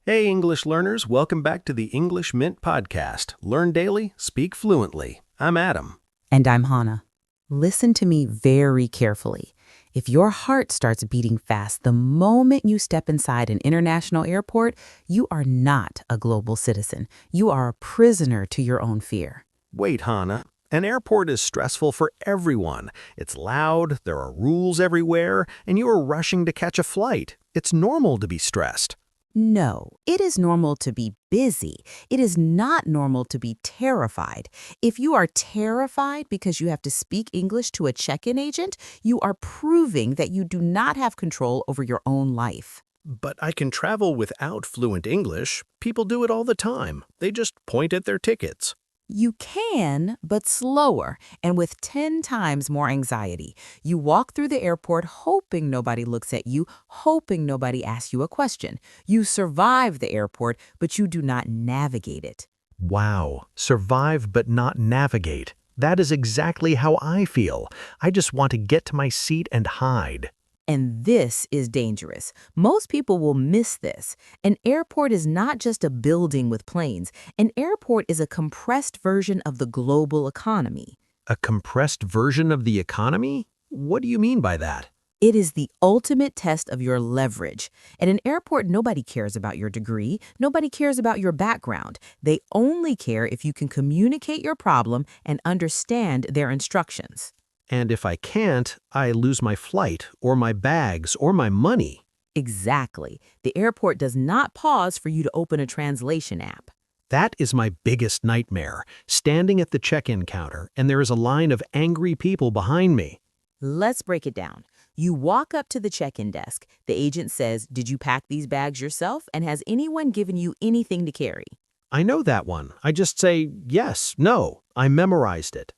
Hey, English learners, welcome back to the English Mint Podcast. Learn daily, speak fluently. I'm Adam. And I'm Hannah. Listen to me very carefully. If your heart starts beating fast the moment you step inside an international airport, you are not a global citizen. You are a prisoner to your own fear. Wait, Hannah. An airport is stressful for everyone. It's loud, there are rules everywhere, and you are rushing to catch a flight. It's normal to be stressed. No, it is normal to be busy. It is not normal to be terrified. If you are terrified because you have to speak English to a check-in agent, you are proving that you do not have control over your own life. But I can travel without fluent English. People do it all the time. They just point at their tickets. You can, but slower and with 10 times more anxiety. You walk through the airport hoping nobody looks at you, hoping nobody asks you a question. You survive the airport, but you do not navigate it. Wow, survive but not navigate. That is exactly how I feel. I just want to get to my seat and hide. And this is dangerous. Most people will miss this. An airport is not just a building with planes. An airport is a compressed version of the global economy. A compressed version of the economy? What do you mean by that? It is the ultimate test of your leverage. At an airport, nobody cares about your degree. Nobody cares about your background. They only care if you can communicate your problem and understand their instructions. And if I can't, I lose my flight, or my bags, or my money. Exactly. The airport does not pause for you to open a translation app. That is my biggest nightmare, standing at the check-in counter, and there is a line of angry people behind me. Let's break it down. You walk up to the check-in desk. The agent says, "Did you pack these bags yourself? And has anyone given you anything to carry?" I know that one. I just say, yes, no. I memorized it.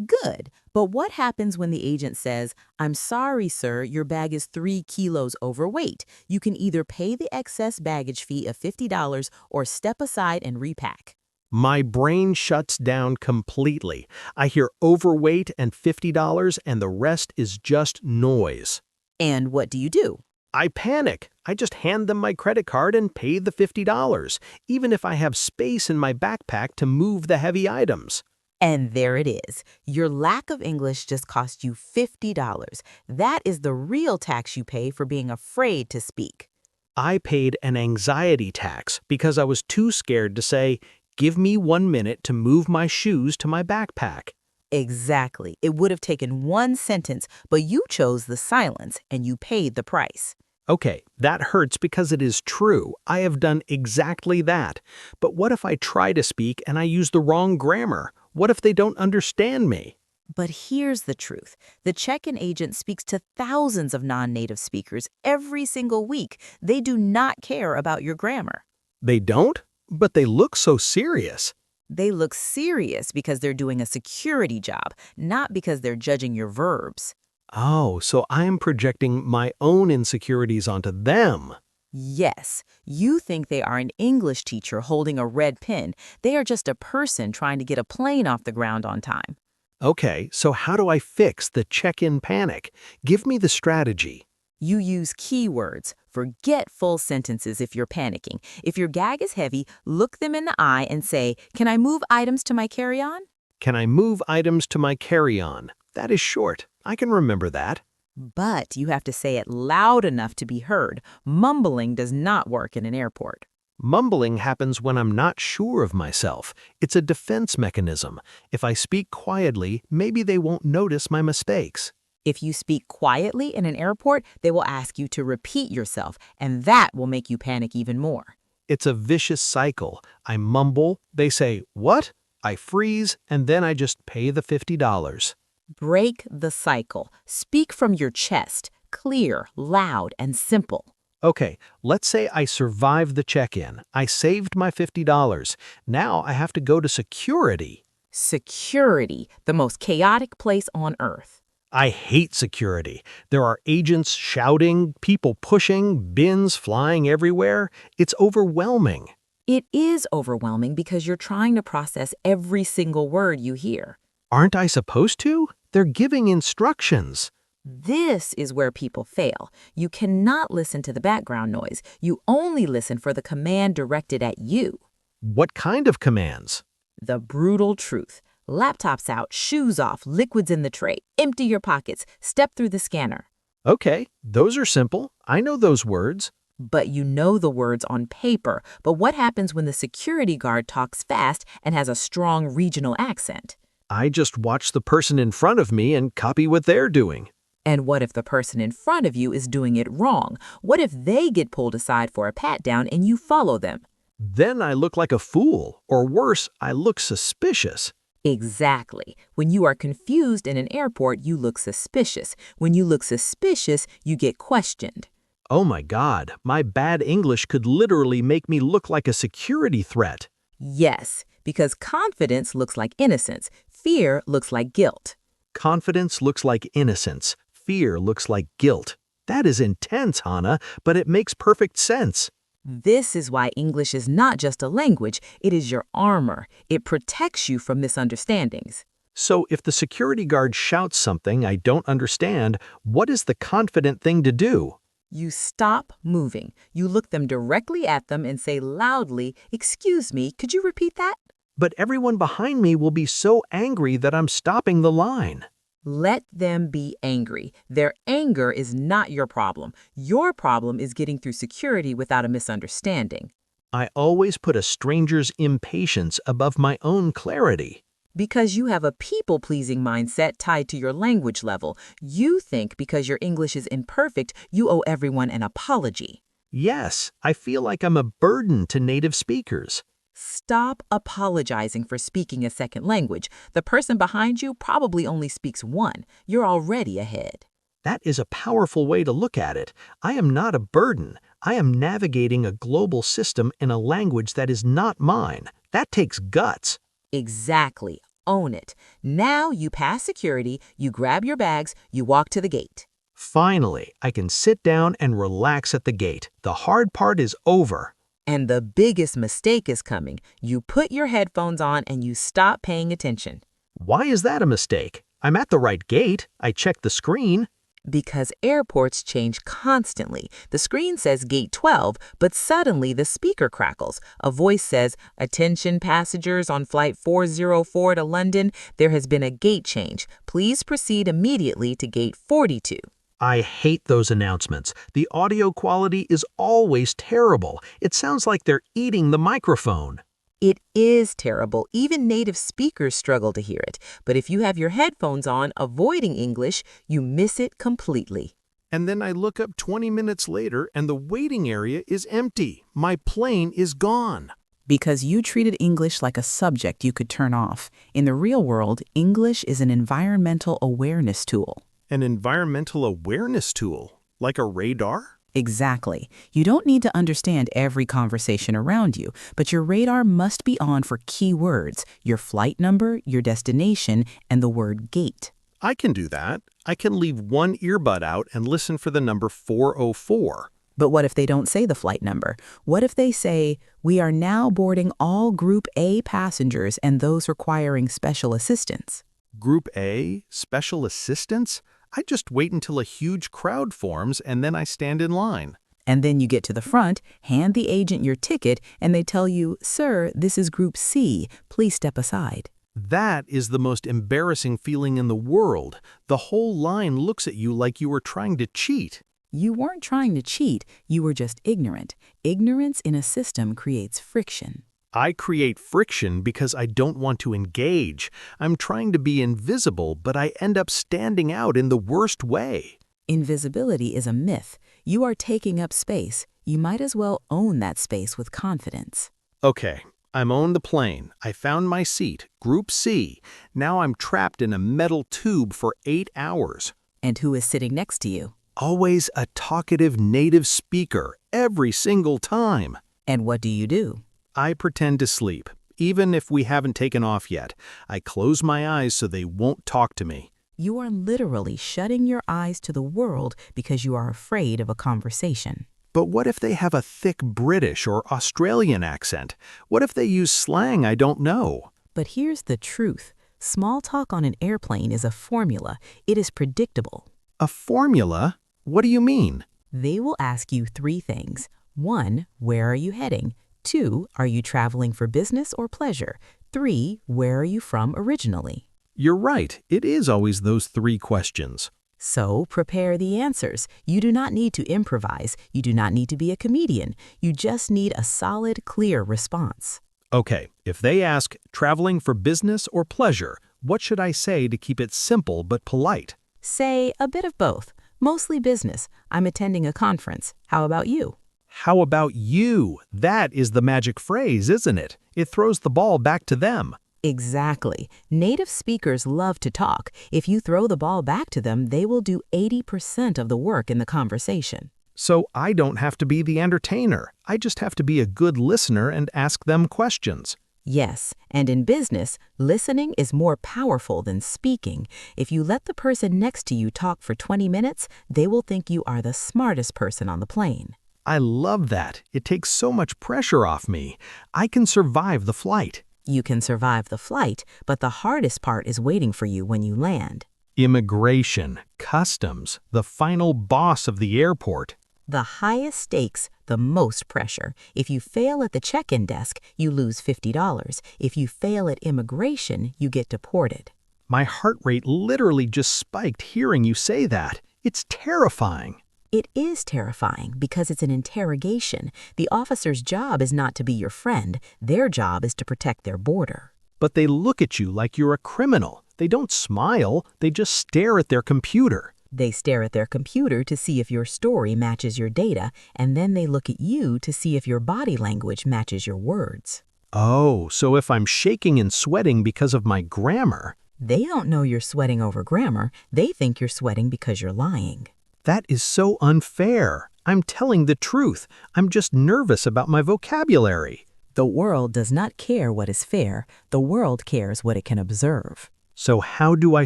Good. But what happens when the agent says, "I'm sorry, sir, your bag is 3 kilos overweight. You can either pay the excess baggage fee of $50 or step aside and repack"? My brain shuts down completely. I hear overweight and $50, and the rest is just noise. And what do you do? I panic. I just hand them my credit card and pay the $50, even if I have space in my backpack to move the heavy items. And there it is. Your lack of English just cost you $50. That is the real tax you pay for being afraid to speak. I paid an anxiety tax because I was too scared to say, "Give me 1 minute to move my shoes to my backpack." Exactly. It would have taken one sentence, but you chose the silence and you paid the price. Okay, that hurts because it is true. I have done exactly that. But what if I try to speak and I use the wrong grammar? What if they don't understand me? But here's the truth. The check-in agent speaks to thousands of non-native speakers every single week. They do not care about your grammar. They don't? But they look so serious. They look serious because they're doing a security job, not because they're judging your verbs. Oh, so I am projecting my own insecurities onto them. Yes, you think they are an English teacher holding a red pen. They are just a person trying to get a plane off the ground on time. Okay, so how do I fix the check-in panic? Give me the strategy. You use keywords. Forget full sentences if you're panicking. If your gag is heavy, look them in the eye and say, "Can I move items to my carry-on?" Can I move items to my carry-on? That is short. I can remember that. But you have to say it loud enough to be heard. Mumbling does not work in an airport. Mumbling happens when I'm not sure of myself. It's a defense mechanism. If I speak quietly, maybe they won't notice my mistakes. If you speak quietly in an airport, they will ask you to repeat yourself, and that will make you panic even more. It's a vicious cycle. I mumble, they say, "What?" I freeze, and then I just pay the $50. Break the cycle. Speak from your chest, clear, loud, and simple. Okay, let's say I survived the check-in. I saved my $50. Now I have to go to security. Security, the most chaotic place on earth. I hate security. There are agents shouting, people pushing, bins flying everywhere. It's overwhelming. It is overwhelming because you're trying to process every single word you hear. Aren't I supposed to? They're giving instructions. This is where people fail. You cannot listen to the background noise. You only listen for the command directed at you. What kind of commands? The brutal truth. Laptops out, shoes off, liquids in the tray. Empty your pockets. Step through the scanner. Okay, those are simple. I know those words. But you know the words on paper. But what happens when the security guard talks fast and has a strong regional accent? I just watch the person in front of me and copy what they're doing. And what if the person in front of you is doing it wrong? What if they get pulled aside for a pat down and you follow them? Then I look like a fool, or worse, I look suspicious. Exactly. When you are confused in an airport, you look suspicious. When you look suspicious, you get questioned. Oh my God, my bad English could literally make me look like a security threat. Yes, because confidence looks like innocence. Fear looks like guilt. Confidence looks like innocence. Fear looks like guilt. That is intense, Hannah, but it makes perfect sense. This is why English is not just a language, it is your armor. It protects you from misunderstandings. So if the security guard shouts something I don't understand, what is the confident thing to do? You stop moving. You look them directly at them and say loudly, "Excuse me, could you repeat that?" But everyone behind me will be so angry that I'm stopping the line. Let them be angry. Their anger is not your problem. Your problem is getting through security without a misunderstanding. I always put a stranger's impatience above my own clarity. Because you have a people-pleasing mindset tied to your language level. You think because your English is imperfect, you owe everyone an apology. Yes, I feel like I'm a burden to native speakers. Stop apologizing for speaking a second language. The person behind you probably only speaks one. You're already ahead. That is a powerful way to look at it. I am not a burden. I am navigating a global system in a language that is not mine. That takes guts. Exactly. Own it. Now you pass security, you grab your bags, you walk to the gate. Finally, I can sit down and relax at the gate. The hard part is over. And the biggest mistake is coming. You put your headphones on and you stop paying attention. Why is that a mistake? I'm at the right gate. I checked the screen. Because airports change constantly. The screen says Gate 12, but suddenly the speaker crackles. A voice says, "Attention passengers on Flight 404 to London, there has been a gate change. Please proceed immediately to Gate 42. I hate those announcements. The audio quality is always terrible. It sounds like they're eating the microphone. It is terrible. Even native speakers struggle to hear it. But if you have your headphones on, avoiding English, you miss it completely. And then I look up 20 minutes later and the waiting area is empty. My plane is gone. Because you treated English like a subject you could turn off. In the real world, English is an environmental awareness tool. An environmental awareness tool? Like a radar? Exactly. You don't need to understand every conversation around you, but your radar must be on for key words, your flight number, your destination, and the word gate. I can do that. I can leave one earbud out and listen for the number 404. But what if they don't say the flight number? What if they say, "We are now boarding all Group A passengers and those requiring special assistance"? Group A? Special assistance? I just wait until a huge crowd forms and then I stand in line. And then you get to the front, hand the agent your ticket, and they tell you, "Sir, this is Group C. Please step aside." That is the most embarrassing feeling in the world. The whole line looks at you like you were trying to cheat. You weren't trying to cheat, you were just ignorant. Ignorance in a system creates friction. I create friction because I don't want to engage. I'm trying to be invisible, but I end up standing out in the worst way. Invisibility is a myth. You are taking up space. You might as well own that space with confidence. Okay, I'm on the plane. I found my seat, Group C. Now I'm trapped in a metal tube for 8 hours. And who is sitting next to you? Always a talkative native speaker, every single time. And what do? I pretend to sleep, even if we haven't taken off yet. I close my eyes so they won't talk to me. You are literally shutting your eyes to the world because you are afraid of a conversation. But what if they have a thick British or Australian accent? What if they use slang I don't know? But here's the truth. Small talk on an airplane is a formula. It is predictable. A formula? What do you mean? They will ask you three things. 1, where are you heading? 2, are you traveling for business or pleasure? 3, where are you from originally? You're right, it is always those three questions. So prepare the answers. You do not need to improvise. You do not need to be a comedian. You just need a solid, clear response. Okay, if they ask, traveling for business or pleasure, what should I say to keep it simple but polite? Say a bit of both. Mostly business. I'm attending a conference. How about you? How about you? That is the magic phrase, isn't it? It throws the ball back to them. Exactly. Native speakers love to talk. If you throw the ball back to them, they will do 80% of the work in the conversation. So I don't have to be the entertainer. I just have to be a good listener and ask them questions. Yes, and in business, listening is more powerful than speaking. If you let the person next to you talk for 20 minutes, they will think you are the smartest person on the plane. I love that. It takes so much pressure off me. I can survive the flight. You can survive the flight, but the hardest part is waiting for you when you land. Immigration, customs, the final boss of the airport. The highest stakes, the most pressure. If you fail at the check-in desk, you lose $50. If you fail at immigration, you get deported. My heart rate literally just spiked hearing you say that. It's terrifying. It is terrifying because it's an interrogation. The officer's job is not to be your friend. Their job is to protect their border. But they look at you like you're a criminal. They don't smile, they just stare at their computer. They stare at their computer to see if your story matches your data, and then they look at you to see if your body language matches your words. Oh, so if I'm shaking and sweating because of my grammar... They don't know you're sweating over grammar. They think you're sweating because you're lying. That is so unfair. I'm telling the truth. I'm just nervous about my vocabulary. The world does not care what is fair. The world cares what it can observe. So how do I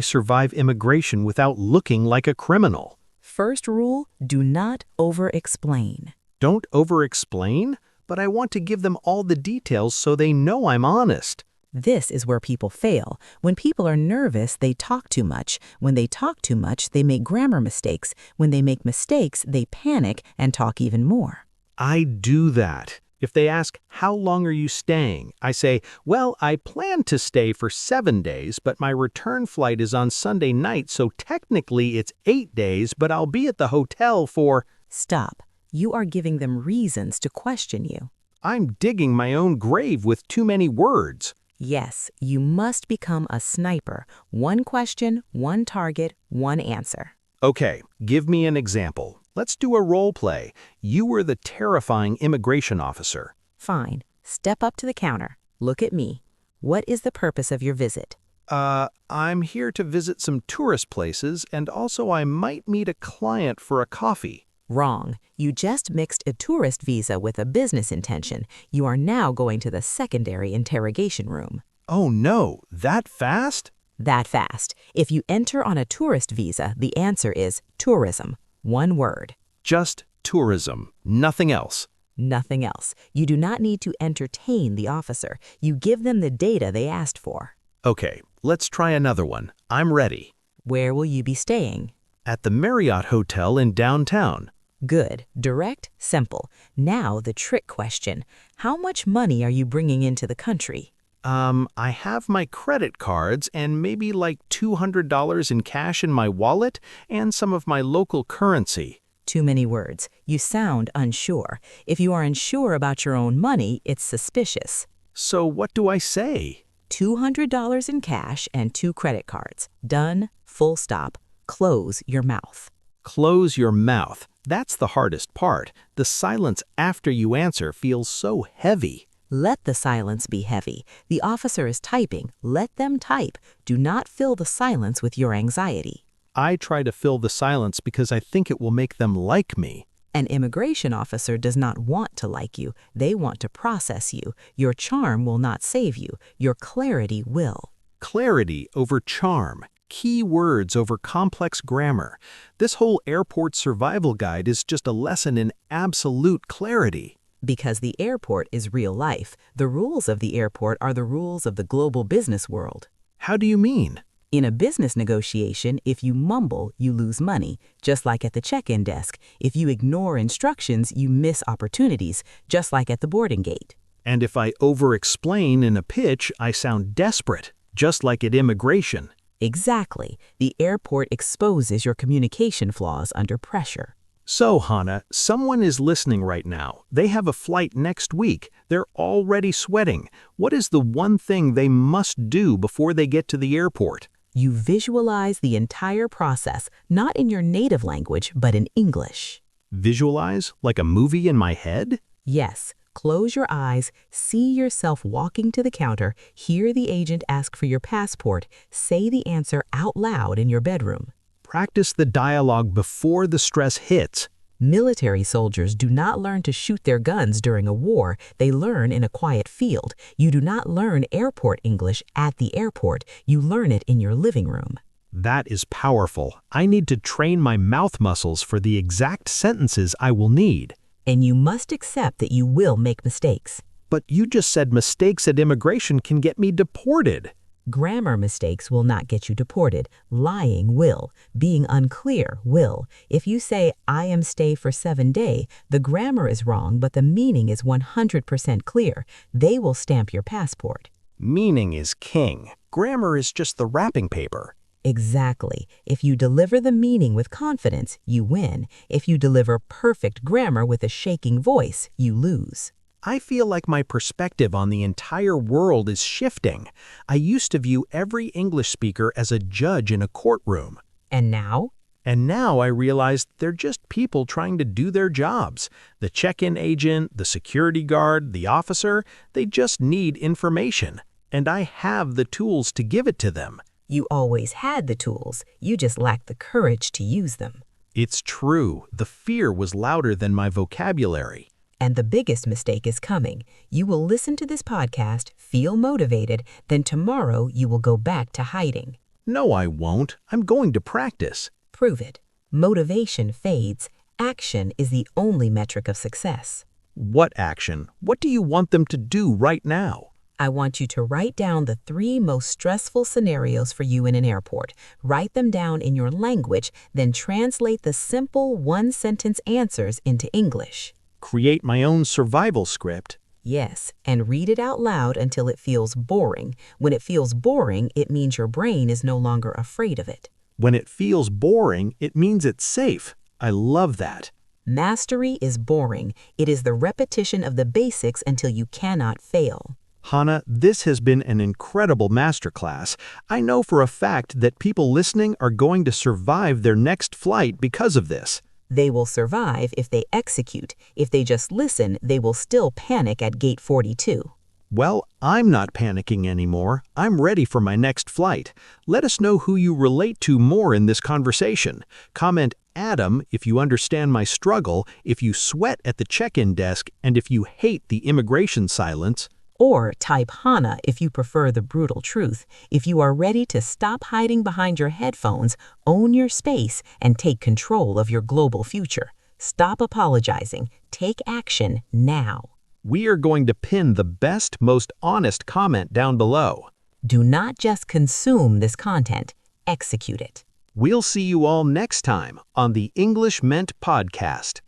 survive immigration without looking like a criminal? First rule, do not over-explain. Don't over-explain? But I want to give them all the details so they know I'm honest. This is where people fail. When people are nervous, they talk too much. When they talk too much, they make grammar mistakes. When they make mistakes, they panic and talk even more. I do that. If they ask, how long are you staying? I say, well, I plan to stay for 7 days, but my return flight is on Sunday night, so technically it's 8 days, but I'll be at the hotel for... Stop. You are giving them reasons to question you. I'm digging my own grave with too many words. Yes, you must become a sniper. One question, one target, one answer. Okay, give me an example. Let's do a role play. You were the terrifying immigration officer. Fine. Step up to the counter. Look at me. What is the purpose of your visit? I'm here to visit some tourist places, and also I might meet a client for a coffee. Wrong. You just mixed a tourist visa with a business intention. You are now going to the secondary interrogation room. Oh no, that fast? That fast. If you enter on a tourist visa, the answer is tourism. One word. Just tourism, nothing else. Nothing else. You do not need to entertain the officer. You give them the data they asked for. Okay, let's try another one. I'm ready. Where will you be staying? At the Marriott Hotel in downtown. Good. Direct, simple. Now the trick question. How much money are you bringing into the country? I have my credit cards and maybe like $200 in cash in my wallet and some of my local currency. Too many words. You sound unsure. If you are unsure about your own money, it's suspicious. So what do I say? $200 in cash and 2 credit cards. Done. Full stop. Close your mouth. Close your mouth. That's the hardest part. The silence after you answer feels so heavy. Let the silence be heavy. The officer is typing. Let them type. Do not fill the silence with your anxiety. I try to fill the silence because I think it will make them like me. An immigration officer does not want to like you. They want to process you. Your charm will not save you. Your clarity will. Clarity over charm. Key words over complex grammar. This whole airport survival guide is just a lesson in absolute clarity. Because the airport is real life. The rules of the airport are the rules of the global business world. How do you mean? In a business negotiation, if you mumble, you lose money, just like at the check-in desk. If you ignore instructions, you miss opportunities, just like at the boarding gate. And if I over-explain in a pitch, I sound desperate, just like at immigration. Exactly. The airport exposes your communication flaws under pressure. So, Hannah, someone is listening right now. They have a flight next week. They're already sweating. What is the one thing they must do before they get to the airport? You visualize the entire process, not in your native language, but in English. Visualize? Like a movie in my head? Yes. Close your eyes, see yourself walking to the counter, hear the agent ask for your passport, say the answer out loud in your bedroom. Practice the dialogue before the stress hits. Military soldiers do not learn to shoot their guns during a war. They learn in a quiet field. You do not learn airport English at the airport. You learn it in your living room. That is powerful. I need to train my mouth muscles for the exact sentences I will need. And you must accept that you will make mistakes. But you just said mistakes at immigration can get me deported. Grammar mistakes will not get you deported. Lying will. Being unclear will. If you say, I am stay for 7 days, the grammar is wrong, but the meaning is 100% clear. They will stamp your passport. Meaning is king. Grammar is just the wrapping paper. Exactly. If you deliver the meaning with confidence, you win. If you deliver perfect grammar with a shaking voice, you lose. I feel like my perspective on the entire world is shifting. I used to view every English speaker as a judge in a courtroom. And now? And now I realize they're just people trying to do their jobs. The check-in agent, the security guard, the officer, they just need information. And I have the tools to give it to them. You always had the tools. You just lacked the courage to use them. It's true. The fear was louder than my vocabulary. And the biggest mistake is coming. You will listen to this podcast, feel motivated, then tomorrow you will go back to hiding. No, I won't. I'm going to practice. Prove it. Motivation fades. Action is the only metric of success. What action? What do you want them to do right now? I want you to write down the 3 most stressful scenarios for you in an airport. Write them down in your language, then translate the simple one-sentence answers into English. Create my own survival script. Yes, and read it out loud until it feels boring. When it feels boring, it means your brain is no longer afraid of it. When it feels boring, it means it's safe. I love that. Mastery is boring. It is the repetition of the basics until you cannot fail. Hannah, this has been an incredible masterclass. I know for a fact that people listening are going to survive their next flight because of this. They will survive if they execute. If they just listen, they will still panic at gate 42. Well, I'm not panicking anymore. I'm ready for my next flight. Let us know who you relate to more in this conversation. Comment Adam if you understand my struggle, if you sweat at the check-in desk, and if you hate the immigration silence. Or type Hannah if you prefer the brutal truth. If you are ready to stop hiding behind your headphones, own your space, and take control of your global future. Stop apologizing. Take action now. We are going to pin the best, most honest comment down below. Do not just consume this content, execute it. We'll see you all next time on the English Meant podcast.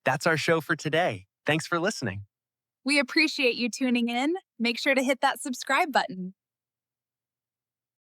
That's our show for today. Thanks for listening. We appreciate you tuning in. Make sure to hit that subscribe button.